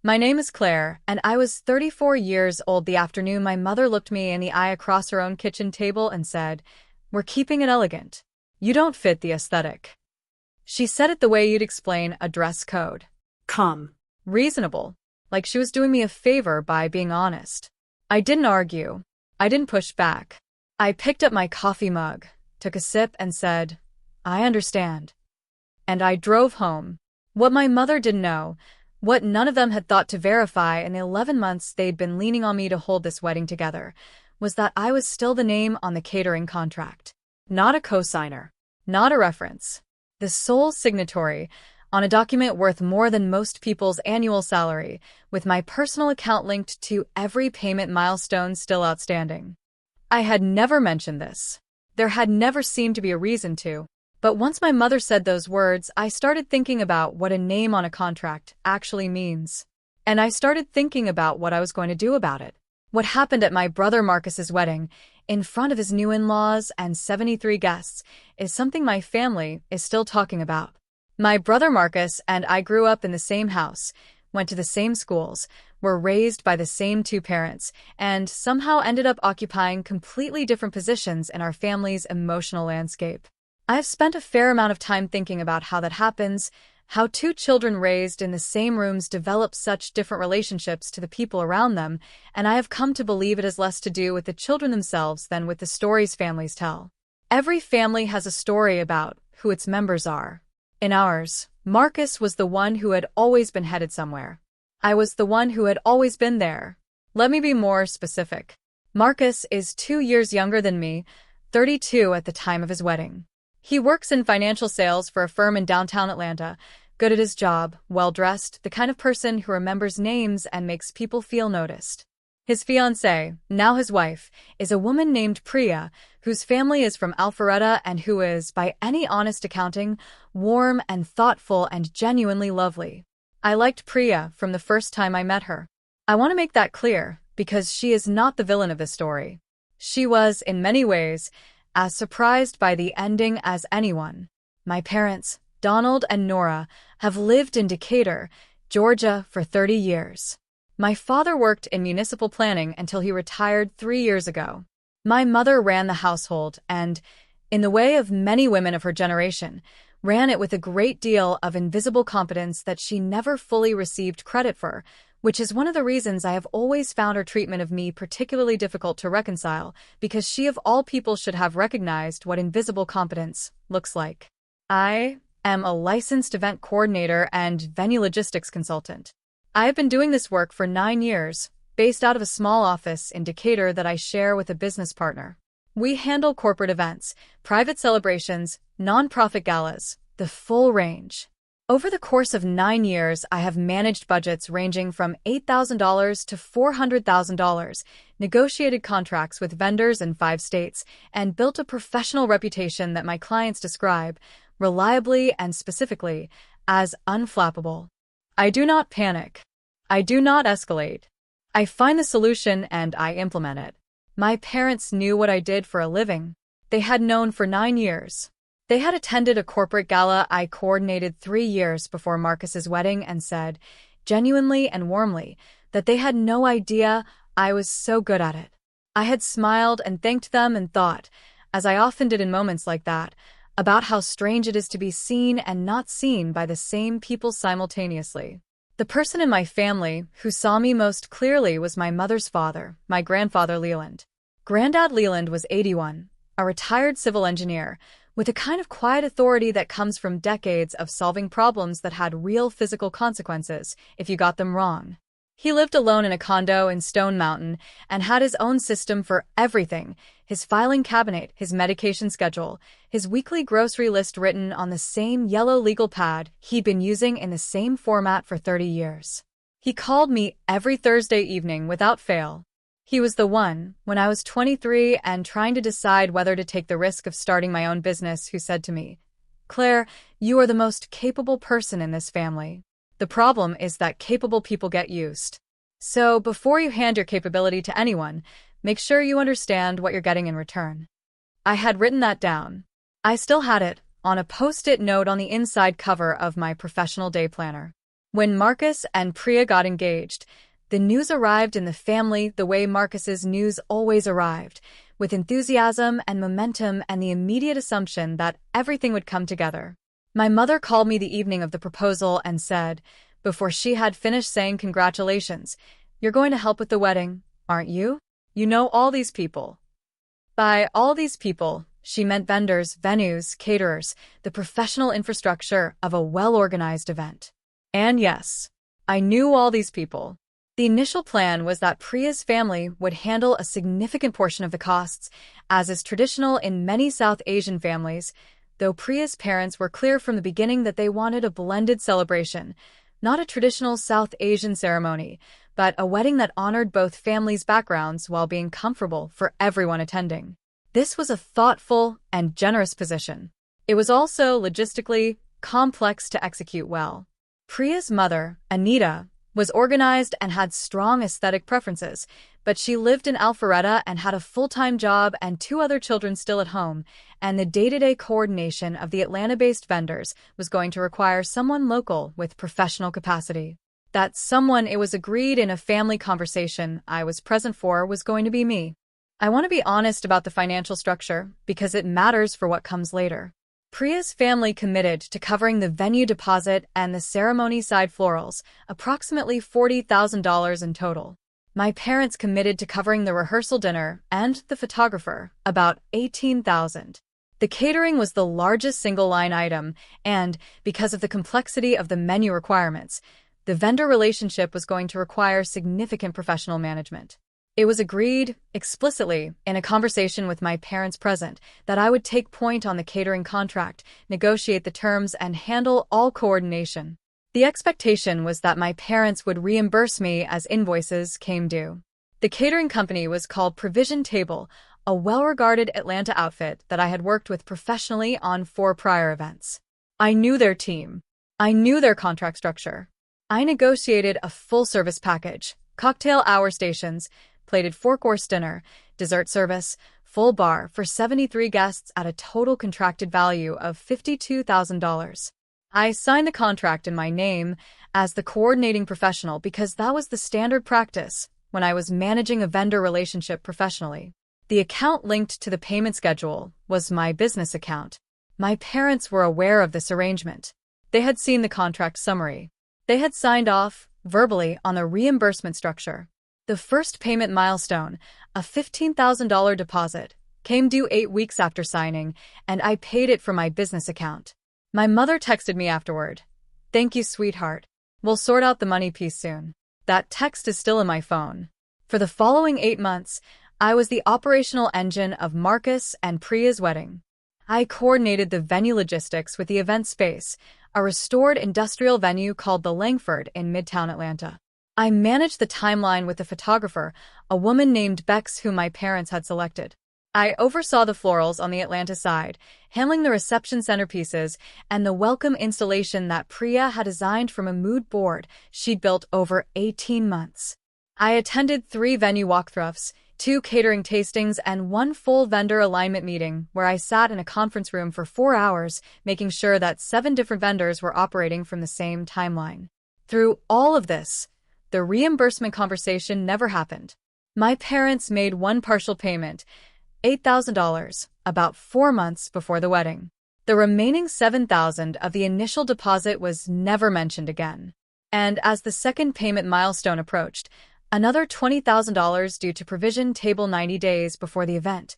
My name is Claire, and I was 34 years old the afternoon my mother looked me in the eye across her own kitchen table and said, "We're keeping it elegant. You don't fit the aesthetic." She said it the way you'd explain a dress code. Calm. Reasonable. Like she was doing me a favor by being honest. I didn't argue. I didn't push back. I picked up my coffee mug, took a sip, and said, "I understand." And I drove home. What my mother didn't know, what none of them had thought to verify in the 11 months they'd been leaning on me to hold this wedding together, was that I was still the name on the catering contract. Not a cosigner. Not a reference. The sole signatory on a document worth more than most people's annual salary, with my personal account linked to every payment milestone still outstanding. I had never mentioned this. There had never seemed to be a reason to. But once my mother said those words, I started thinking about what a name on a contract actually means. And I started thinking about what I was going to do about it. What happened at my brother Marcus's wedding, in front of his new in-laws and 73 guests, is something my family is still talking about. My brother Marcus and I grew up in the same house, went to the same schools, were raised by the same two parents, and somehow ended up occupying completely different positions in our family's emotional landscape. I've spent a fair amount of time thinking about how that happens, how two children raised in the same rooms develop such different relationships to the people around them, and I have come to believe it has less to do with the children themselves than with the stories families tell. Every family has a story about who its members are. In ours, Marcus was the one who had always been headed somewhere. I was the one who had always been there. Let me be more specific. Marcus is 2 years younger than me, 32 at the time of his wedding. He works in financial sales for a firm in downtown Atlanta, good at his job, well-dressed, the kind of person who remembers names and makes people feel noticed. His fiancée, now his wife, is a woman named Priya, whose family is from Alpharetta and who is, by any honest accounting, warm and thoughtful and genuinely lovely. I liked Priya from the first time I met her. I want to make that clear, because she is not the villain of this story. She was, in many ways, as surprised by the ending as anyone. My parents, Donald and Nora, have lived in Decatur, Georgia, for 30 years. My father worked in municipal planning until he retired 3 years ago. My mother ran the household and, in the way of many women of her generation, ran it with a great deal of invisible competence that she never fully received credit for, which is one of the reasons I have always found her treatment of me particularly difficult to reconcile, because she of all people should have recognized what invisible competence looks like. I am a licensed event coordinator and venue logistics consultant. I have been doing this work for 9 years, based out of a small office in Decatur that I share with a business partner. We handle corporate events, private celebrations, nonprofit galas, the full range. Over the course of 9 years, I have managed budgets ranging from $8,000 to $400,000, negotiated contracts with vendors in 5 states, and built a professional reputation that my clients describe, reliably and specifically, as unflappable. I do not panic. I do not escalate. I find the solution and I implement it. My parents knew what I did for a living. They had known for 9 years. They had attended a corporate gala I coordinated 3 years before Marcus's wedding and said, genuinely and warmly, that they had no idea I was so good at it. I had smiled and thanked them and thought, as I often did in moments like that, about how strange it is to be seen and not seen by the same people simultaneously. The person in my family who saw me most clearly was my mother's father, my grandfather Leland. Granddad Leland was 81, a retired civil engineer, with a kind of quiet authority that comes from decades of solving problems that had real physical consequences if you got them wrong. He lived alone in a condo in Stone Mountain and had his own system for everything: his filing cabinet, his medication schedule, his weekly grocery list written on the same yellow legal pad he'd been using in the same format for 30 years. He called me every Thursday evening without fail. He was the one, when I was 23 and trying to decide whether to take the risk of starting my own business, who said to me, "Claire, you are the most capable person in this family. The problem is that capable people get used. So before you hand your capability to anyone, make sure you understand what you're getting in return." I had written that down. I still had it, on a post-it note on the inside cover of my professional day planner. When Marcus and Priya got engaged, the news arrived in the family the way Marcus's news always arrived, with enthusiasm and momentum and the immediate assumption that everything would come together. My mother called me the evening of the proposal and said, before she had finished saying congratulations, "You're going to help with the wedding, aren't you? You know all these people." By all these people, she meant vendors, venues, caterers, the professional infrastructure of a well-organized event. And yes, I knew all these people. The initial plan was that Priya's family would handle a significant portion of the costs, as is traditional in many South Asian families, though Priya's parents were clear from the beginning that they wanted a blended celebration, not a traditional South Asian ceremony, but a wedding that honored both families' backgrounds while being comfortable for everyone attending. This was a thoughtful and generous position. It was also logistically complex to execute well. Priya's mother, Anita, was organized and had strong aesthetic preferences, but she lived in Alpharetta and had a full-time job and 2 other children still at home, and the day-to-day coordination of the Atlanta-based vendors was going to require someone local with professional capacity. That someone, it was agreed in a family conversation I was present for, was going to be me. I want to be honest about the financial structure because it matters for what comes later. Priya's family committed to covering the venue deposit and the ceremony side florals, approximately $40,000 in total. My parents committed to covering the rehearsal dinner and the photographer, about $18,000. The catering was the largest single-line item, and, because of the complexity of the menu requirements, the vendor relationship was going to require significant professional management. It was agreed, explicitly, in a conversation with my parents present, that I would take point on the catering contract, negotiate the terms, and handle all coordination. The expectation was that my parents would reimburse me as invoices came due. The catering company was called Provision Table, a well-regarded Atlanta outfit that I had worked with professionally on 4 prior events. I knew their team. I knew their contract structure. I negotiated a full-service package, cocktail hour stations, plated 4-course dinner, dessert service, full bar for 73 guests at a total contracted value of $52,000. I signed the contract in my name as the coordinating professional because that was the standard practice when I was managing a vendor relationship professionally. The account linked to the payment schedule was my business account. My parents were aware of this arrangement. They had seen the contract summary. They had signed off, verbally, on the reimbursement structure. The first payment milestone, a $15,000 deposit, came due 8 weeks after signing, and I paid it from my business account. My mother texted me afterward. "Thank you, sweetheart. We'll sort out the money piece soon." That text is still in my phone. For the following 8 months, I was the operational engine of Marcus and Priya's wedding. I coordinated the venue logistics with the event space, a restored industrial venue called the Langford in Midtown Atlanta. I managed the timeline with the photographer, a woman named Bex whom my parents had selected. I oversaw the florals on the Atlanta side, handling the reception centerpieces and the welcome installation that Priya had designed from a mood board she'd built over 18 months. I attended 3 venue walkthroughs, 2 catering tastings, and 1 full vendor alignment meeting where I sat in a conference room for 4 hours, making sure that 7 different vendors were operating from the same timeline. Through all of this, the reimbursement conversation never happened. My parents made 1 partial payment, $8,000, about 4 months before the wedding. The remaining $7,000 of the initial deposit was never mentioned again. And as the second payment milestone approached, another $20,000 due to Provision Table 90 days before the event,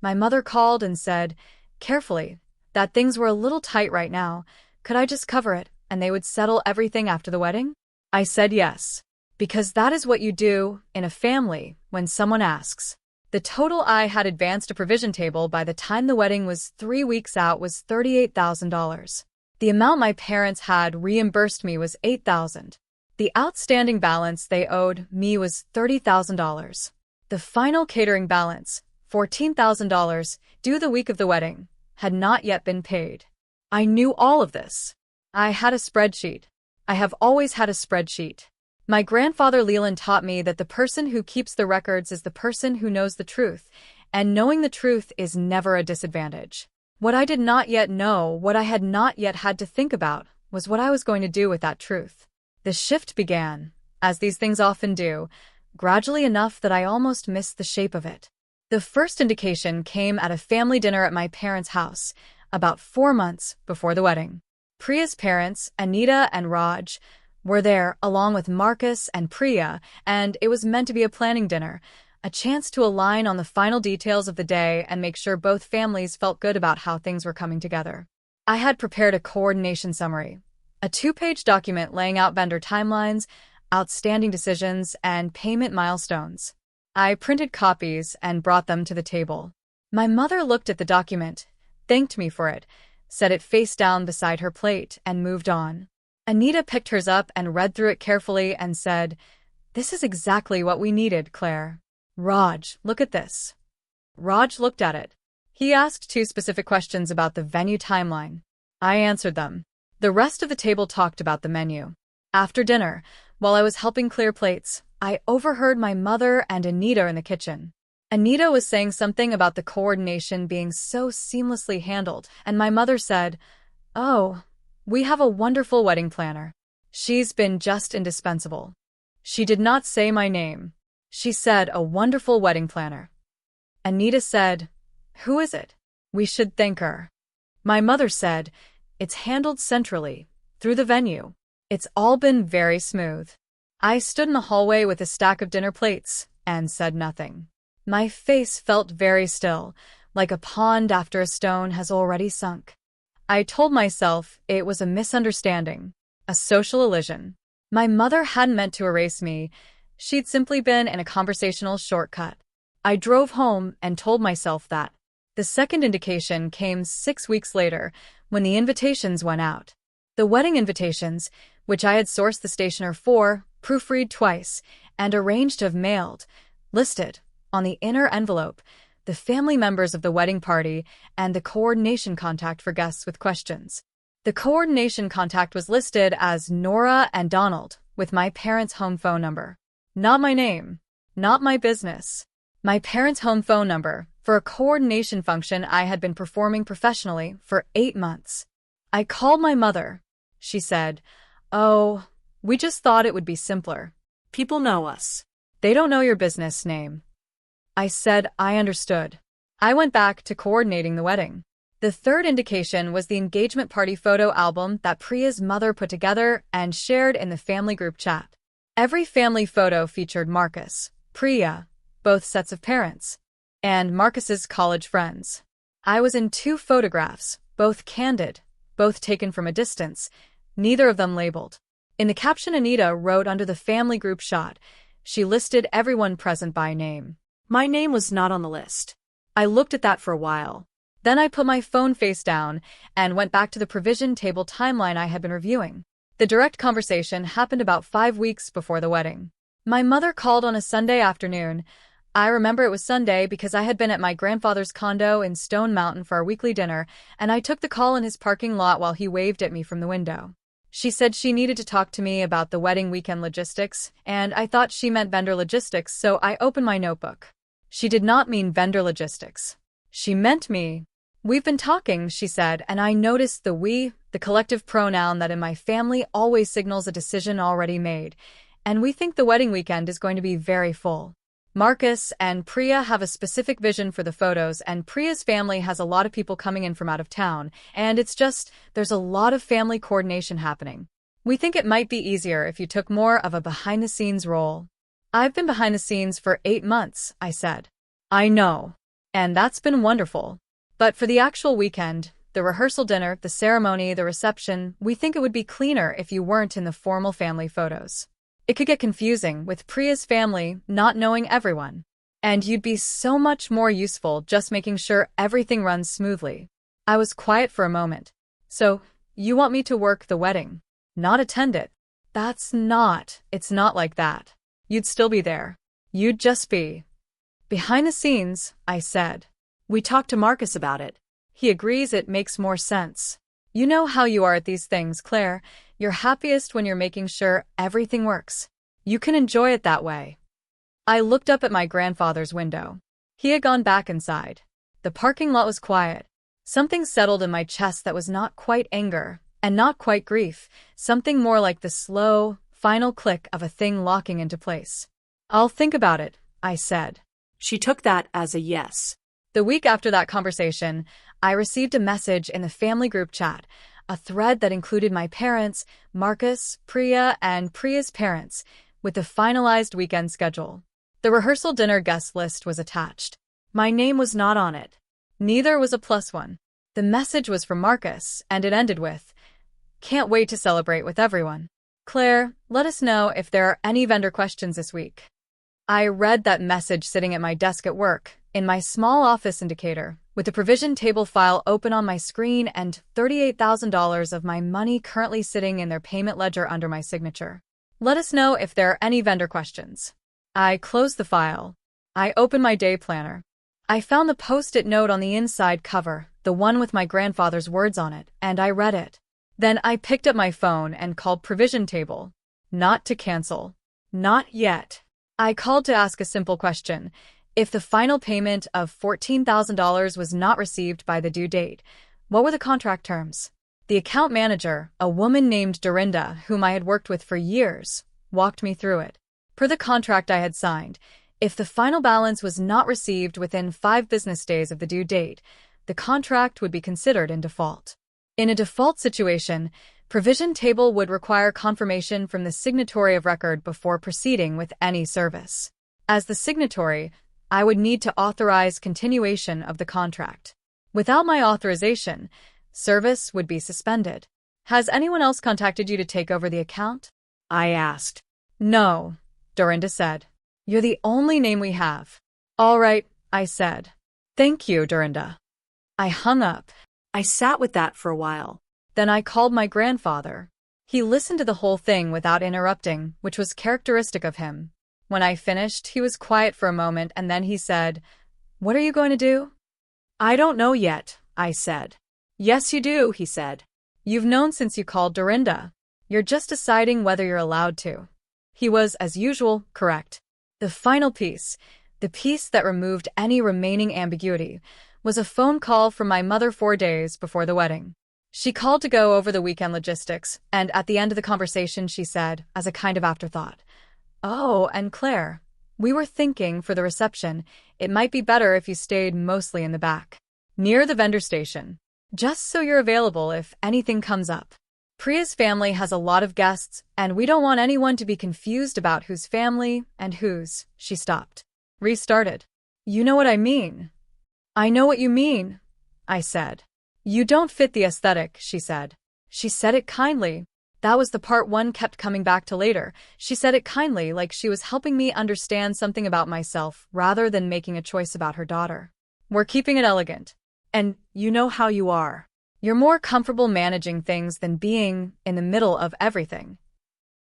my mother called and said, carefully, that things were a little tight right now. Could I just cover it, and they would settle everything after the wedding? I said yes. Because that is what you do in a family when someone asks. The total I had advanced to Provision Table by the time the wedding was 3 weeks out was $38,000. The amount my parents had reimbursed me was $8,000. The outstanding balance they owed me was $30,000. The final catering balance, $14,000, due the week of the wedding, had not yet been paid. I knew all of this. I had a spreadsheet. I have always had a spreadsheet. My grandfather Leland taught me that the person who keeps the records is the person who knows the truth, and knowing the truth is never a disadvantage. What I did not yet know, what I had not yet had to think about, was what I was going to do with that truth. The shift began, as these things often do, gradually enough that I almost missed the shape of it. The first indication came at a family dinner at my parents' house, about 4 months before the wedding. Priya's parents, Anita and Raj, were there along with Marcus and Priya, and it was meant to be a planning dinner, a chance to align on the final details of the day and make sure both families felt good about how things were coming together. I had prepared a coordination summary, a 2-page document laying out vendor timelines, outstanding decisions, and payment milestones. I printed copies and brought them to the table. My mother looked at the document, thanked me for it, set it face down beside her plate, and moved on. Anita picked hers up and read through it carefully and said, "This is exactly what we needed, Claire." "Raj, look at this." Raj looked at it. He asked 2 specific questions about the venue timeline. I answered them. The rest of the table talked about the menu. After dinner, while I was helping clear plates, I overheard my mother and Anita in the kitchen. Anita was saying something about the coordination being so seamlessly handled, and my mother said, "Oh, we have a wonderful wedding planner. She's been just indispensable." She did not say my name. She said, "A wonderful wedding planner." Anita said, "Who is it? We should thank her." My mother said, "It's handled centrally, through the venue. It's all been very smooth." I stood in the hallway with a stack of dinner plates and said nothing. My face felt very still, like a pond after a stone has already sunk. I told myself it was a misunderstanding, a social illusion. My mother hadn't meant to erase me. She'd simply been in a conversational shortcut. I drove home and told myself that. The second indication came 6 weeks later, when the invitations went out. The wedding invitations, which I had sourced the stationer for, proofread twice, and arranged to have mailed, listed, on the inner envelope, the family members of the wedding party and the coordination contact for guests with questions. The coordination contact was listed as Nora and Donald, with my parents' home phone number. Not my name, not my business. My parents' home phone number, for a coordination function I had been performing professionally for 8 months. I called my mother. She said, "Oh, we just thought it would be simpler. People know us. They don't know your business name." I said I understood. I went back to coordinating the wedding. The third indication was the engagement party photo album that Priya's mother put together and shared in the family group chat. Every family photo featured Marcus, Priya, both sets of parents, and Marcus's college friends. I was in 2 photographs, both candid, both taken from a distance, neither of them labeled. In the caption Anita wrote under the family group shot, she listed everyone present by name. My name was not on the list. I looked at that for a while. Then I put my phone face down and went back to the provision table timeline I had been reviewing. The direct conversation happened about 5 weeks before the wedding. My mother called on a Sunday afternoon. I remember it was Sunday because I had been at my grandfather's condo in Stone Mountain for our weekly dinner, and I took the call in his parking lot while he waved at me from the window. She said she needed to talk to me about the wedding weekend logistics, and I thought she meant vendor logistics, so I opened my notebook. She did not mean vendor logistics. She meant me. "We've been talking," she said, and I noticed the we, the collective pronoun that in my family always signals a decision already made, and we think the wedding weekend is going to be very full. Marcus and Priya have a specific vision for the photos, and Priya's family has a lot of people coming in from out of town, and there's a lot of family coordination happening. We think it might be easier if you took more of a behind-the-scenes role. "I've been behind the scenes for 8 months, I said. "I know. And that's been wonderful. But for the actual weekend, the rehearsal dinner, the ceremony, the reception, we think it would be cleaner if you weren't in the formal family photos. It could get confusing with Priya's family not knowing everyone. And you'd be so much more useful just making sure everything runs smoothly." I was quiet for a moment. "So, you want me to work the wedding, not attend it?" It's not like that. You'd still be there. You'd just be behind the scenes," I said. "We talked to Marcus about it. He agrees it makes more sense. You know how you are at these things, Claire. You're happiest when you're making sure everything works. You can enjoy it that way." I looked up at my grandfather's window. He had gone back inside. The parking lot was quiet. Something settled in my chest that was not quite anger, and not quite grief, something more like the slow, final click of a thing locking into place. "I'll think about it," I said. She took that as a yes. The week after that conversation, I received a message in the family group chat, a thread that included my parents, Marcus, Priya, and Priya's parents, with the finalized weekend schedule. The rehearsal dinner guest list was attached. My name was not on it. Neither was a +1. The message was from Marcus, and it ended with, "Can't wait to celebrate with everyone. Claire, let us know if there are any vendor questions this week." I read that message sitting at my desk at work, in my small office indicator, with the provision table file open on my screen and $38,000 of my money currently sitting in their payment ledger under my signature. "Let us know if there are any vendor questions." I closed the file. I opened my day planner. I found the post-it note on the inside cover, the one with my grandfather's words on it, and I read it. Then I picked up my phone and called Provision Table. Not to cancel. Not yet. I called to ask a simple question. If the final payment of $14,000 was not received by the due date, what were the contract terms? The account manager, a woman named Dorinda, whom I had worked with for years, walked me through it. Per the contract I had signed, if the final balance was not received within 5 business days of the due date, the contract would be considered in default. In a default situation, Provision Table would require confirmation from the signatory of record before proceeding with any service. As the signatory, I would need to authorize continuation of the contract. Without my authorization, service would be suspended. "Has anyone else contacted you to take over the account?" I asked. "No," Dorinda said. "You're the only name we have." "All right," I said. "Thank you, Dorinda." I hung up. I sat with that for a while. Then I called my grandfather. He listened to the whole thing without interrupting, which was characteristic of him. When I finished, he was quiet for a moment and then he said, "What are you going to do?" "I don't know yet," I said. "Yes, you do," he said. "You've known since you called Dorinda. You're just deciding whether you're allowed to." He was, as usual, correct. The final piece, the piece that removed any remaining ambiguity, was a phone call from my mother 4 days before the wedding. She called to go over the weekend logistics, and at the end of the conversation she said, as a kind of afterthought, "Oh, and Claire, we were thinking for the reception, it might be better if you stayed mostly in the back, near the vendor station, just so you're available if anything comes up. Priya's family has a lot of guests, and we don't want anyone to be confused about whose family and whose." She stopped. Restarted. "You know what I mean." "I know what you mean," I said. "You don't fit the aesthetic," she said. She said it kindly. That was the part one kept coming back to later. She said it kindly, like she was helping me understand something about myself rather than making a choice about her daughter. "We're keeping it elegant. And you know how you are. You're more comfortable managing things than being in the middle of everything."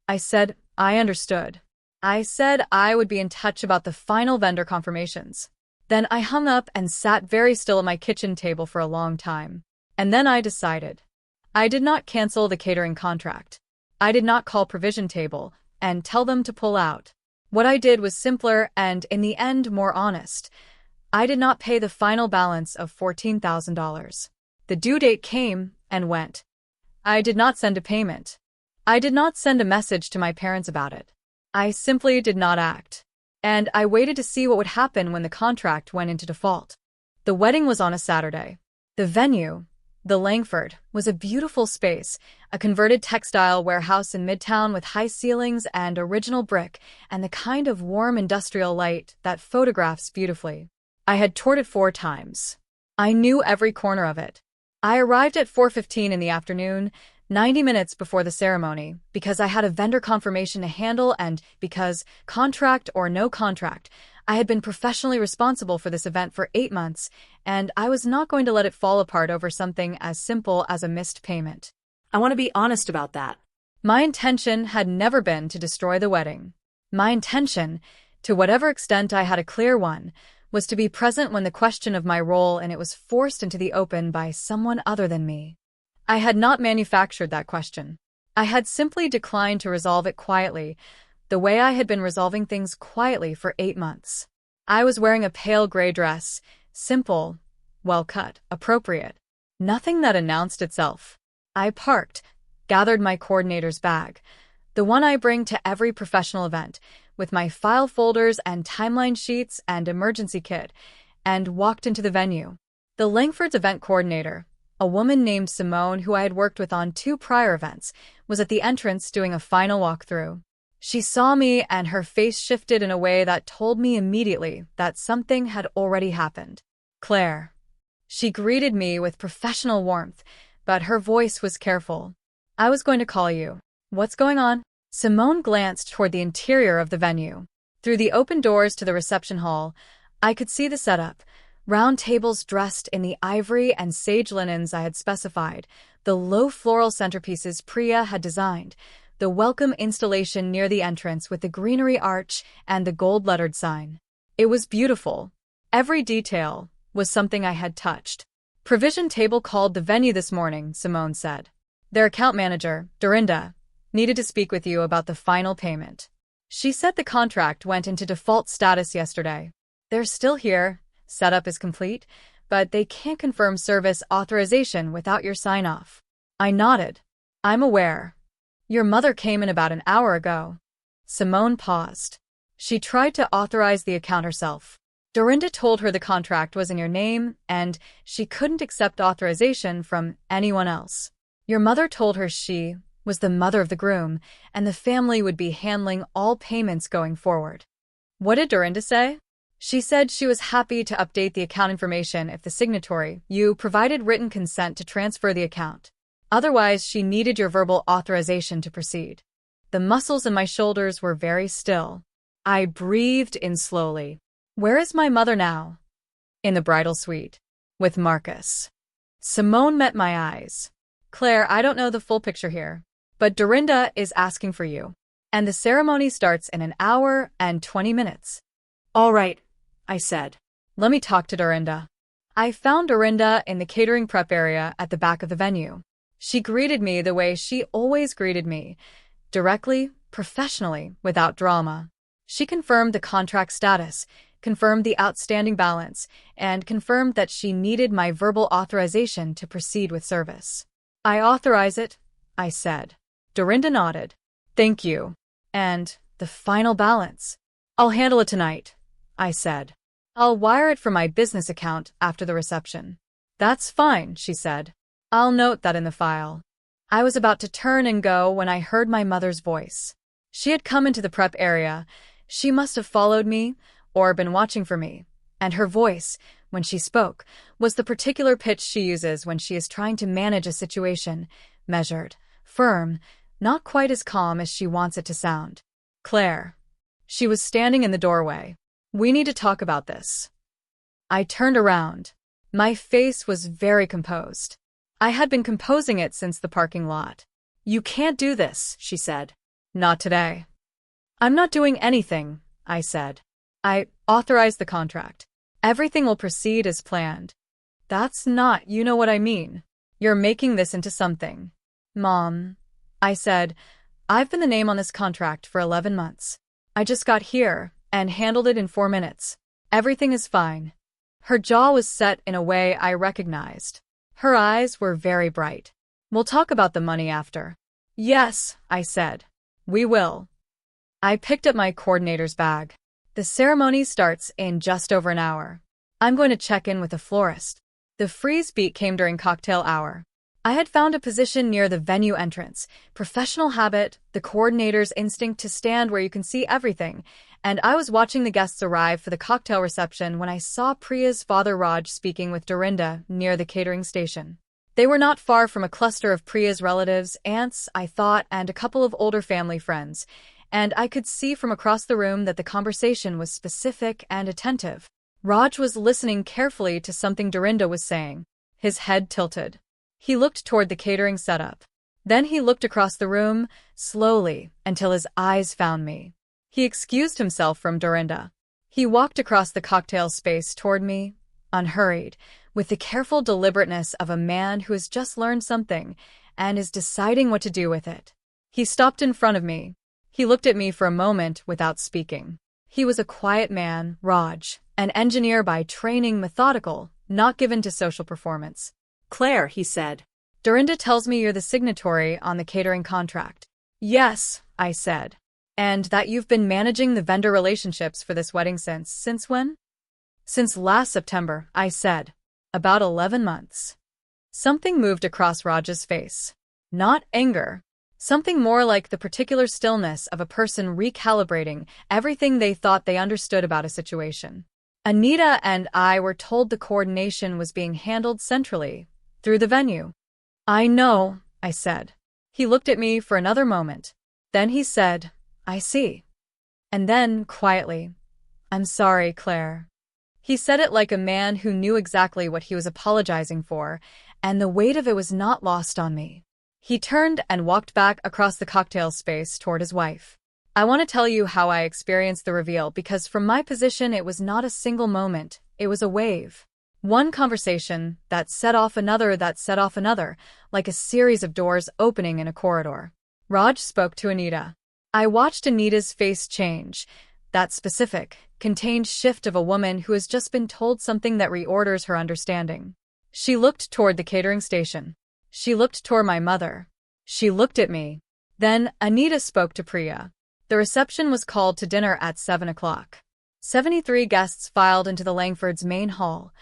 I said I understood. I said I would be in touch about the final vendor confirmations. Then I hung up and sat very still at my kitchen table for a long time. And then I decided. I did not cancel the catering contract. I did not call Provision Table and tell them to pull out. What I did was simpler and, in the end, more honest. I did not pay the final balance of $14,000. The due date came and went. I did not send a payment. I did not send a message to my parents about it. I simply did not act. And I waited to see what would happen when the contract went into default. The wedding was on a Saturday. The venue, the Langford, was a beautiful space, a converted textile warehouse in Midtown with high ceilings and original brick and the kind of warm industrial light that photographs beautifully. I had toured it 4 times. I knew every corner of it. I arrived at 4:15 in the afternoon, 90 minutes before the ceremony, because I had a vendor confirmation to handle and because, contract or no contract, I had been professionally responsible for this event for 8 months, and I was not going to let it fall apart over something as simple as a missed payment. I want to be honest about that. My intention had never been to destroy the wedding. My intention, to whatever extent I had a clear one, was to be present when the question of my role in it was forced into the open by someone other than me. I had not manufactured that question. I had simply declined to resolve it quietly, the way I had been resolving things quietly for 8 months. I was wearing a pale gray dress, simple, well-cut, appropriate. Nothing that announced itself. I parked, gathered my coordinator's bag, The one I bring to every professional event, with my file folders and timeline sheets and emergency kit, and walked into the venue. The Langford's event coordinator, a woman named Simone who I had worked with on 2 prior events, was at the entrance doing a final walkthrough. She saw me and her face shifted in a way that told me immediately that something had already happened. Claire. She greeted me with professional warmth, but her voice was careful. I was going to call you. What's going on? Simone glanced toward the interior of the venue. Through the open doors to the reception hall, I could see the setup. Round tables dressed in the ivory and sage linens I had specified, the low floral centerpieces Priya had designed, the welcome installation near the entrance with the greenery arch and the gold-lettered sign. It was beautiful. Every detail was something I had touched. Provision Table called the venue this morning, Simone said. Their account manager, Dorinda, needed to speak with you about the final payment. She said the contract went into default status yesterday. They're still here. Setup is complete, but they can't confirm service authorization without your sign-off. I nodded. I'm aware. Your mother came in about an hour ago. Simone paused. She tried to authorize the account herself. Dorinda told her the contract was in your name, and she couldn't accept authorization from anyone else. Your mother told her she was the mother of the groom, and the family would be handling all payments going forward. What did Dorinda say? She said she was happy to update the account information if the signatory, you, provided written consent to transfer the account. Otherwise, she needed your verbal authorization to proceed. The muscles in my shoulders were very still. I breathed in slowly. Where is my mother now? In the bridal suite. With Marcus. Simone met my eyes. Claire, I don't know the full picture here, but Dorinda is asking for you. And the ceremony starts in an hour and 20 minutes. All right, I said. Let me talk to Dorinda. I found Dorinda in the catering prep area at the back of the venue. She greeted me the way she always greeted me, directly, professionally, without drama. She confirmed the contract status, confirmed the outstanding balance, and confirmed that she needed my verbal authorization to proceed with service. I authorize it, I said. Dorinda nodded. Thank you. And the final balance. I'll handle it tonight, I said. I'll wire it from my business account after the reception. That's fine, she said. I'll note that in the file. I was about to turn and go when I heard my mother's voice. She had come into the prep area. She must have followed me or been watching for me. And her voice, when she spoke, was the particular pitch she uses when she is trying to manage a situation, measured, firm, not quite as calm as she wants it to sound. Claire. She was standing in the doorway. We need to talk about this. I turned around. My face was very composed. I had been composing it since the parking lot. You can't do this, she said. Not today. I'm not doing anything, I said. I authorized the contract. Everything will proceed as planned. That's not, you know what I mean. You're making this into something. Mom, I said, I've been the name on this contract for 11 months. I just got here and handled it in 4 minutes. Everything is fine. Her jaw was set in a way I recognized. Her eyes were very bright. We'll talk about the money after. Yes, I said. We will. I picked up my coordinator's bag. The ceremony starts in just over an hour. I'm going to check in with the florist. The freeze beat came during cocktail hour. I had found a position near the venue entrance, professional habit, the coordinator's instinct to stand where you can see everything, and I was watching the guests arrive for the cocktail reception when I saw Priya's father Raj speaking with Dorinda near the catering station. They were not far from a cluster of Priya's relatives, aunts, I thought, and a couple of older family friends, and I could see from across the room that the conversation was specific and attentive. Raj was listening carefully to something Dorinda was saying. His head tilted. He looked toward the catering setup. Then he looked across the room, slowly, until his eyes found me. He excused himself from Dorinda. He walked across the cocktail space toward me, unhurried, with the careful deliberateness of a man who has just learned something and is deciding what to do with it. He stopped in front of me. He looked at me for a moment without speaking. He was a quiet man, Raj, an engineer by training, methodical, not given to social performance. Claire, he said. Dorinda tells me you're the signatory on the catering contract. Yes, I said. And that you've been managing the vendor relationships for this wedding since when? Since last September, I said. About 11 months. Something moved across Raj's face. Not anger. Something more like the particular stillness of a person recalibrating everything they thought they understood about a situation. Anita and I were told the coordination was being handled centrally, through the venue. I know, I said. He looked at me for another moment. Then he said, I see. And then, quietly, I'm sorry, Claire. He said it like a man who knew exactly what he was apologizing for, and the weight of it was not lost on me. He turned and walked back across the cocktail space toward his wife. I want to tell you how I experienced the reveal because from my position it was not a single moment, it was a wave. One conversation that set off another that set off another, like a series of doors opening in a corridor. Raj spoke to Anita. I watched Anita's face change, that specific, contained shift of a woman who has just been told something that reorders her understanding. She looked toward the catering station. She looked toward my mother. She looked at me. Then Anita spoke to Priya. The reception was called to dinner at 7 o'clock. 73 guests filed into the Langford's main hall.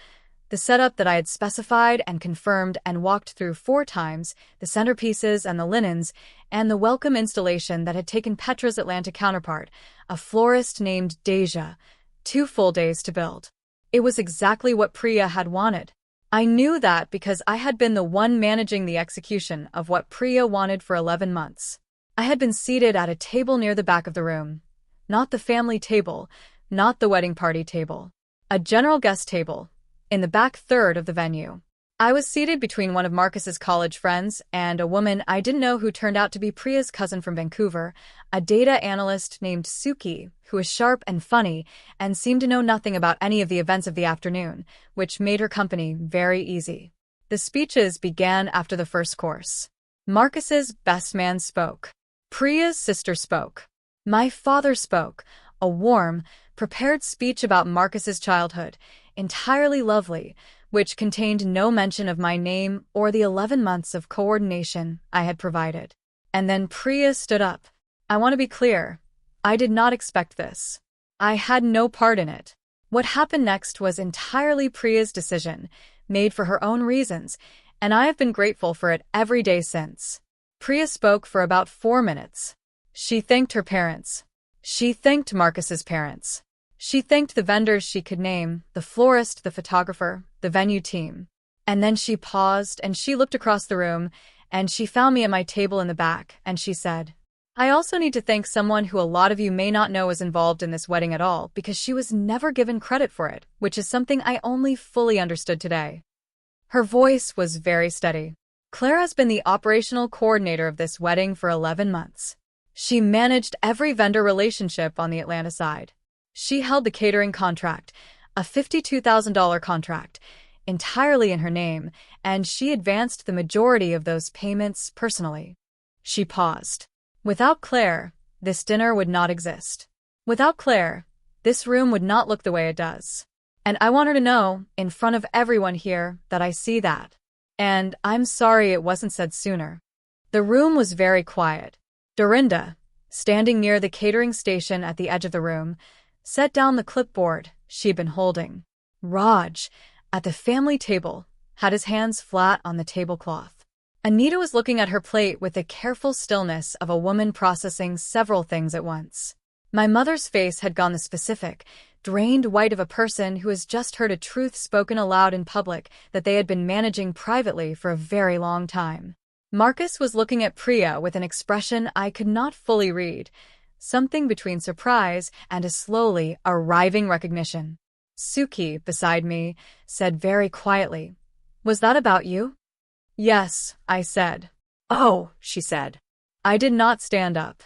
The setup that I had specified and confirmed and walked through 4 times, the centerpieces and the linens, and the welcome installation that had taken Petra's Atlanta counterpart, a florist named Deja, 2 full days to build. It was exactly what Priya had wanted. I knew that because I had been the one managing the execution of what Priya wanted for 11 months. I had been seated at a table near the back of the room. Not the family table, not the wedding party table. A general guest table, in the back third of the venue. I was seated between one of Marcus's college friends and a woman I didn't know who turned out to be Priya's cousin from Vancouver, a data analyst named Suki, who was sharp and funny and seemed to know nothing about any of the events of the afternoon, which made her company very easy. The speeches began after the first course. Marcus's best man spoke. Priya's sister spoke. My father spoke, a warm, prepared speech about Marcus's childhood, entirely lovely, which contained no mention of my name or the 11 months of coordination I had provided. And then Priya stood up. I want to be clear. I did not expect this. I had no part in it. What happened next was entirely Priya's decision, made for her own reasons, and I have been grateful for it every day since. Priya spoke for about 4 minutes. She thanked her parents. She thanked Marcus's parents. She thanked the vendors she could name, the florist, the photographer, the venue team. And then she paused and she looked across the room and she found me at my table in the back and she said, I also need to thank someone who a lot of you may not know was involved in this wedding at all because she was never given credit for it, which is something I only fully understood today. Her voice was very steady. Claire has been the operational coordinator of this wedding for 11 months. She managed every vendor relationship on the Atlanta side. She held the catering contract, a $52,000 contract, entirely in her name, and she advanced the majority of those payments personally. She paused. Without Claire, this dinner would not exist. Without Claire, this room would not look the way it does. And I want her to know, in front of everyone here, that I see that. And I'm sorry it wasn't said sooner. The room was very quiet. Dorinda, standing near the catering station at the edge of the room, set down the clipboard she'd been holding. Raj, at the family table, had his hands flat on the tablecloth. Anita was looking at her plate with the careful stillness of a woman processing several things at once. My mother's face had gone the specific, drained white of a person who has just heard a truth spoken aloud in public that they had been managing privately for a very long time. Marcus was looking at Priya with an expression I could not fully read, something between surprise and a slowly arriving recognition. Suki, beside me, said very quietly, Was that about you? Yes, I said. Oh, she said. I did not stand up.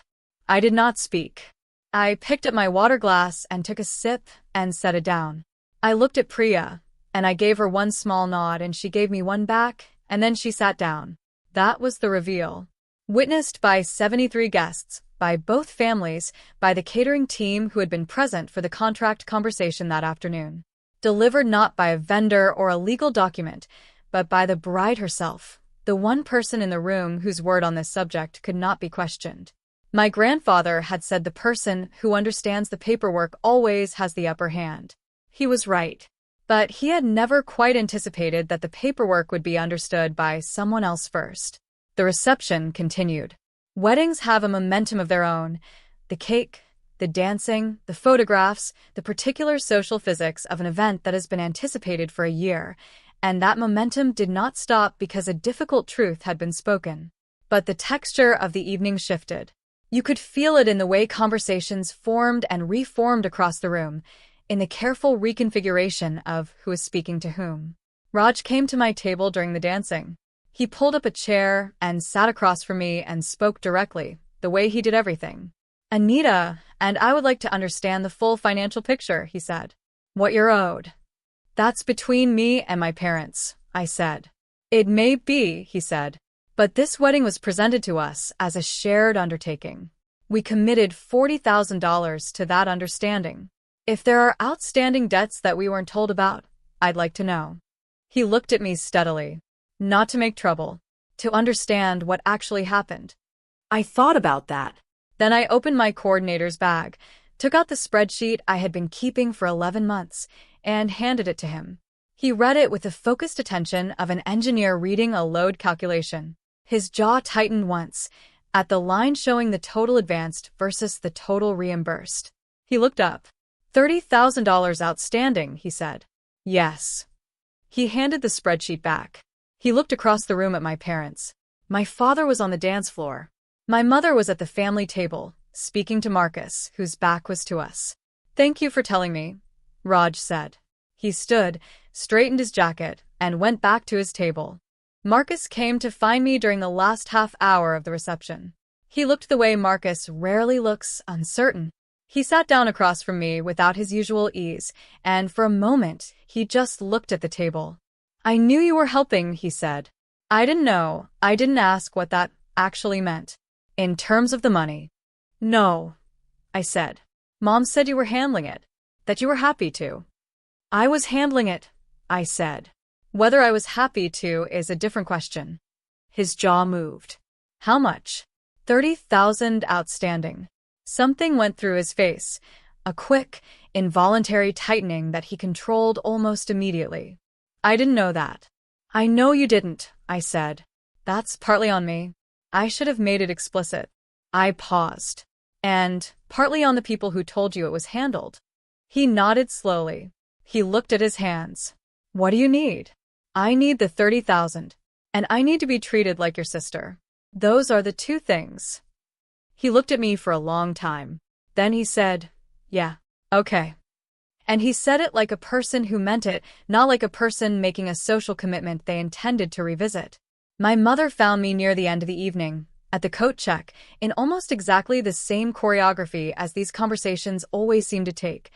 I did not speak. I picked up my water glass and took a sip and set it down. I looked at Priya, and I gave her one small nod and she gave me one back, and then she sat down. That was the reveal. Witnessed by 73 guests, by both families, by the catering team who had been present for the contract conversation that afternoon. Delivered not by a vendor or a legal document, but by the bride herself, the one person in the room whose word on this subject could not be questioned. My grandfather had said the person who understands the paperwork always has the upper hand. He was right. But he had never quite anticipated that the paperwork would be understood by someone else first. The reception continued. Weddings have a momentum of their own. The cake, the dancing, the photographs, the particular social physics of an event that has been anticipated for a year, and that momentum did not stop because a difficult truth had been spoken. But the texture of the evening shifted. You could feel it in the way conversations formed and reformed across the room, in the careful reconfiguration of who was speaking to whom. Raj came to my table during the dancing. He pulled up a chair and sat across from me and spoke directly, the way he did everything. Anita, and I would like to understand the full financial picture, he said. What you're owed. That's between me and my parents, I said. It may be, he said, but this wedding was presented to us as a shared undertaking. We committed $40,000 to that understanding. If there are outstanding debts that we weren't told about, I'd like to know. He looked at me steadily. Not to make trouble. To understand what actually happened. I thought about that. Then I opened my coordinator's bag, took out the spreadsheet I had been keeping for 11 months, and handed it to him. He read it with the focused attention of an engineer reading a load calculation. His jaw tightened once, at the line showing the total advanced versus the total reimbursed. He looked up. $30,000 outstanding, he said. Yes. He handed the spreadsheet back. He looked across the room at my parents. My father was on the dance floor. My mother was at the family table, speaking to Marcus, whose back was to us. Thank you for telling me, Raj said. He stood, straightened his jacket, and went back to his table. Marcus came to find me during the last half hour of the reception. He looked the way Marcus rarely looks, uncertain. He sat down across from me without his usual ease, and for a moment he just looked at the table. I knew you were helping, he said. I didn't know. I didn't ask what that actually meant. In terms of the money. No, I said. Mom said you were handling it. That you were happy to. I was handling it, I said. Whether I was happy to is a different question. His jaw moved. How much? 30,000 outstanding. Something went through his face, a quick, involuntary tightening that he controlled almost immediately. I didn't know that. I know you didn't, I said. That's partly on me. I should have made it explicit. I paused. And partly on the people who told you it was handled. He nodded slowly. He looked at his hands. What do you need? I need the 30,000. And I need to be treated like your sister. Those are the two things. He looked at me for a long time. Then he said, yeah, okay. And he said it like a person who meant it, not like a person making a social commitment they intended to revisit. My mother found me near the end of the evening, at the coat check, in almost exactly the same choreography as these conversations always seem to take.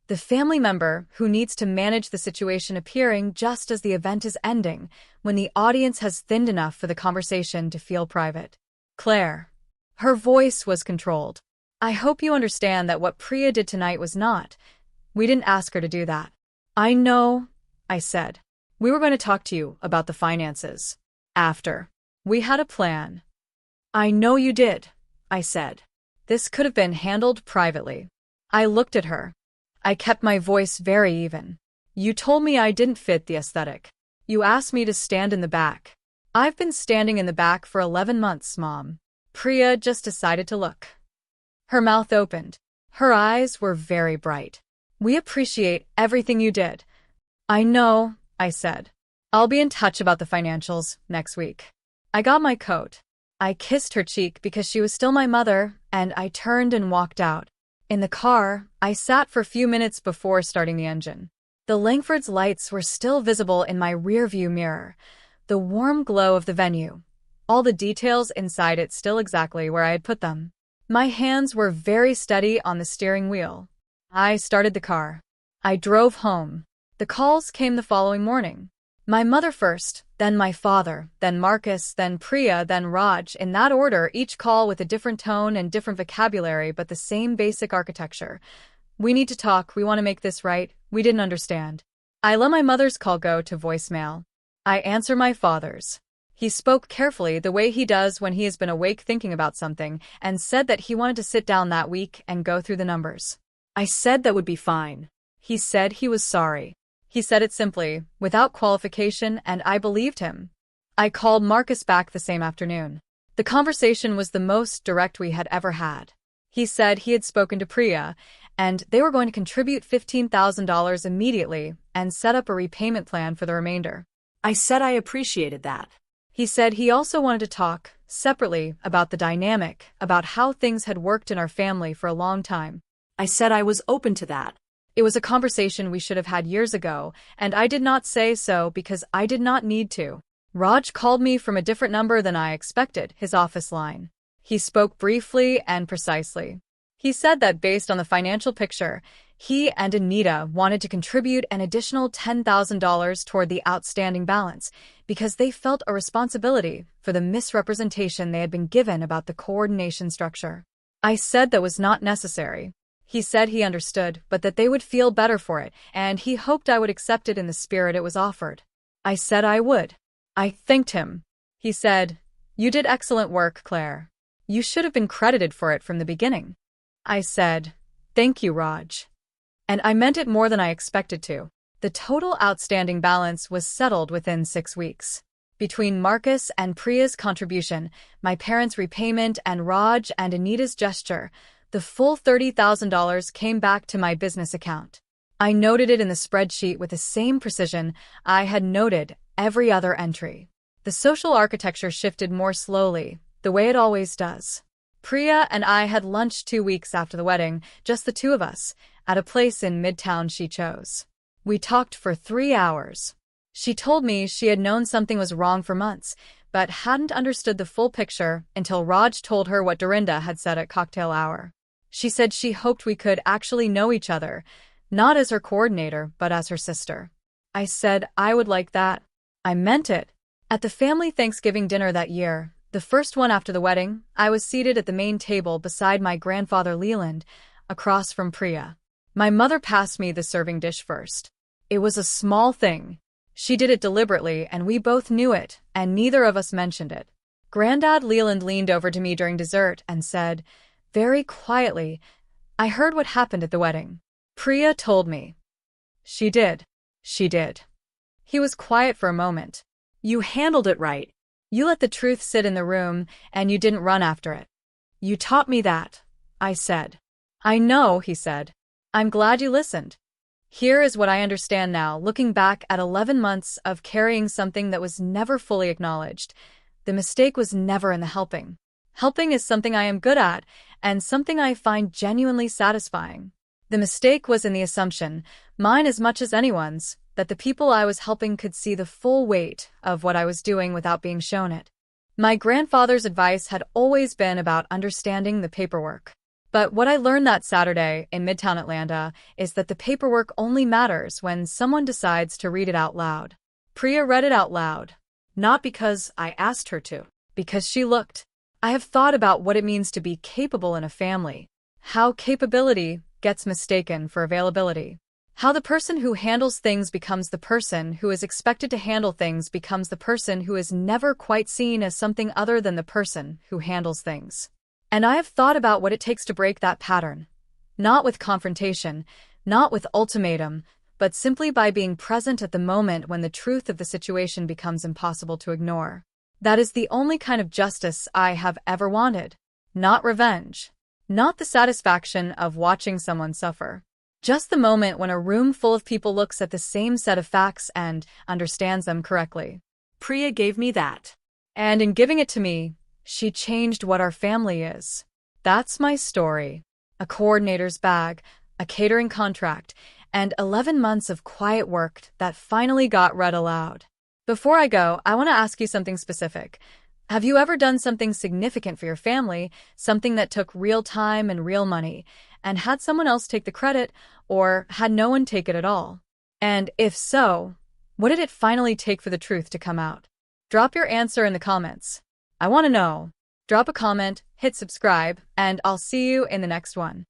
The family member who needs to manage the situation appearing just as the event is ending, when the audience has thinned enough for the conversation to feel private. Claire. Her voice was controlled. I hope you understand that what Priya did tonight was not. We didn't ask her to do that. I know, I said. We were going to talk to you about the finances. After. We had a plan. I know you did, I said. This could have been handled privately. I looked at her. I kept my voice very even. You told me I didn't fit the aesthetic. You asked me to stand in the back. I've been standing in the back for 11 months, Mom. Priya just decided to look. Her mouth opened. Her eyes were very bright. We appreciate everything you did. I know, I said. I'll be in touch about the financials next week. I got my coat. I kissed her cheek because she was still my mother, and I turned and walked out. In the car, I sat for a few minutes before starting the engine. The Langford's lights were still visible in my rearview mirror, the warm glow of the venue. All the details inside it still exactly where I had put them. My hands were very steady on the steering wheel. I started the car. I drove home. The calls came the following morning. My mother first, then my father, then Marcus, then Priya, then Raj, in that order, each call with a different tone and different vocabulary but the same basic architecture. We need to talk, we want to make this right, we didn't understand. I let my mother's call go to voicemail. I answer my father's. He spoke carefully, the way he does when he has been awake thinking about something, and said that he wanted to sit down that week and go through the numbers. I said that would be fine. He said he was sorry. He said it simply, without qualification, and I believed him. I called Marcus back the same afternoon. The conversation was the most direct we had ever had. He said he had spoken to Priya, and they were going to contribute $15,000 immediately and set up a repayment plan for the remainder. I said I appreciated that. He said he also wanted to talk, separately, about the dynamic, about how things had worked in our family for a long time. I said I was open to that. It was a conversation we should have had years ago, and I did not say so because I did not need to. Raj called me from a different number than I expected, his office line. He spoke briefly and precisely. He said that based on the financial picture, he and Anita wanted to contribute an additional $10,000 toward the outstanding balance because they felt a responsibility for the misrepresentation they had been given about the coordination structure. I said that was not necessary. He said he understood, but that they would feel better for it, and he hoped I would accept it in the spirit it was offered. I said I would. I thanked him. He said, "You did excellent work, Claire. You should have been credited for it from the beginning." I said, "Thank you, Raj." And I meant it more than I expected to. The total outstanding balance was settled within 6 weeks. Between Marcus and Priya's contribution, my parents' repayment, and Raj and Anita's gesture, the full $30,000 came back to my business account. I noted it in the spreadsheet with the same precision I had noted every other entry. The social architecture shifted more slowly, the way it always does. Priya and I had lunch 2 weeks after the wedding, just the two of us, at a place in Midtown she chose. We talked for 3 hours. She told me she had known something was wrong for months, but hadn't understood the full picture until Raj told her what Dorinda had said at cocktail hour. She said she hoped we could actually know each other, not as her coordinator, but as her sister. I said I would like that. I meant it. At the family Thanksgiving dinner that year, the first one after the wedding, I was seated at the main table beside my grandfather Leland, across from Priya. My mother passed me the serving dish first. It was a small thing. She did it deliberately, and we both knew it, and neither of us mentioned it. Granddad Leland leaned over to me during dessert and said, very quietly, "I heard what happened at the wedding." Priya told me. She did. She did. He was quiet for a moment. You handled it right. You let the truth sit in the room, and you didn't run after it. You taught me that, I said. I know, he said. I'm glad you listened. Here is what I understand now, looking back at 11 months of carrying something that was never fully acknowledged. The mistake was never in the helping. Helping is something I am good at, and something I find genuinely satisfying. The mistake was in the assumption, mine as much as anyone's, that the people I was helping could see the full weight of what I was doing without being shown it. My grandfather's advice had always been about understanding the paperwork. But what I learned that Saturday in Midtown Atlanta is that the paperwork only matters when someone decides to read it out loud. Priya read it out loud. Not because I asked her to, because she looked. I have thought about what it means to be capable in a family. How capability gets mistaken for availability. How the person who handles things becomes the person who is expected to handle things becomes the person who is never quite seen as something other than the person who handles things. And I have thought about what it takes to break that pattern. Not with confrontation, not with ultimatum, but simply by being present at the moment when the truth of the situation becomes impossible to ignore. That is the only kind of justice I have ever wanted. Not revenge. Not the satisfaction of watching someone suffer. Just the moment when a room full of people looks at the same set of facts and understands them correctly. Priya gave me that. And in giving it to me, she changed what our family is. That's my story. A coordinator's bag, a catering contract, and 11 months of quiet work that finally got read aloud. Before I go, I want to ask you something specific. Have you ever done something significant for your family, something that took real time and real money, and had someone else take the credit, or had no one take it at all? And if so, what did it finally take for the truth to come out? Drop your answer in the comments. I want to know. Drop a comment, hit subscribe, and I'll see you in the next one.